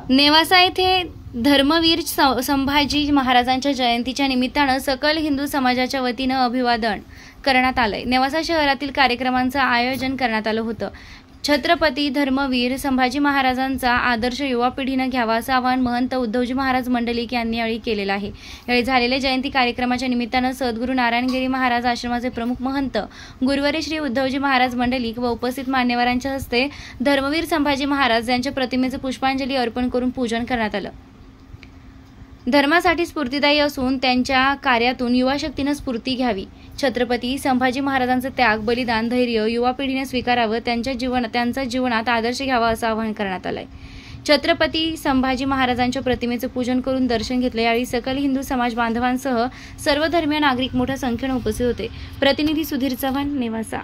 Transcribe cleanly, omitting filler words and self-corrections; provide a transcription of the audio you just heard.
नेवासा येथे धर्मवीर संभाजी महाराजांच्या जयंतीच्या निमित्तानं सकल हिंदू समाजाच्या वतीनं अभिवादन करण्यात आलंय। नेवासा शहरातील कार्यक्रमांचं आयोजन करण्यात आलं होतं। छत्रपती धर्मवीर संभाजी महाराजांचा आदर्श युवा पिढीनं घ्यावा असं आवाहन महंत उद्धवजी महाराज मंडलिक यांनी यावेळी केलेलं आहे। यावेळी झालेल्या जयंती कार्यक्रमाच्या निमित्तानं सद्गुरू नारायणगिरी महाराज आश्रमाचे प्रमुख महंत गुरुवारी श्री उद्धवजी महाराज मंडलिक व उपस्थित मान्यवरांच्या हस्ते धर्मवीर संभाजी महाराज यांच्या प्रतिमेचे पुष्पांजली अर्पण करून पूजन करण्यात आलं। धर्मासाठी स्फूर्तिदायी असून त्यांच्या कार्यातून युवा शक्तीने स्फूर्ती घ्यावी। छत्रपती संभाजी महाराजांचं त्याग, बलिदान, धैर्य युवा पिढीने स्वीकारावं, त्यांचा जीवनात आदर्श घ्यावा असं आवाहन करण्यात आलंय। छत्रपती संभाजी महाराजांच्या प्रतिमेचे पूजन करून दर्शन घेतले। यावेळी सकल हिंदू समाज बांधवांसह सर्व धर्मीय नागरिक मोठ्या संख्येने उपस्थित होते। प्रतिनिधी सुधीर चव्हाण, नेवासा।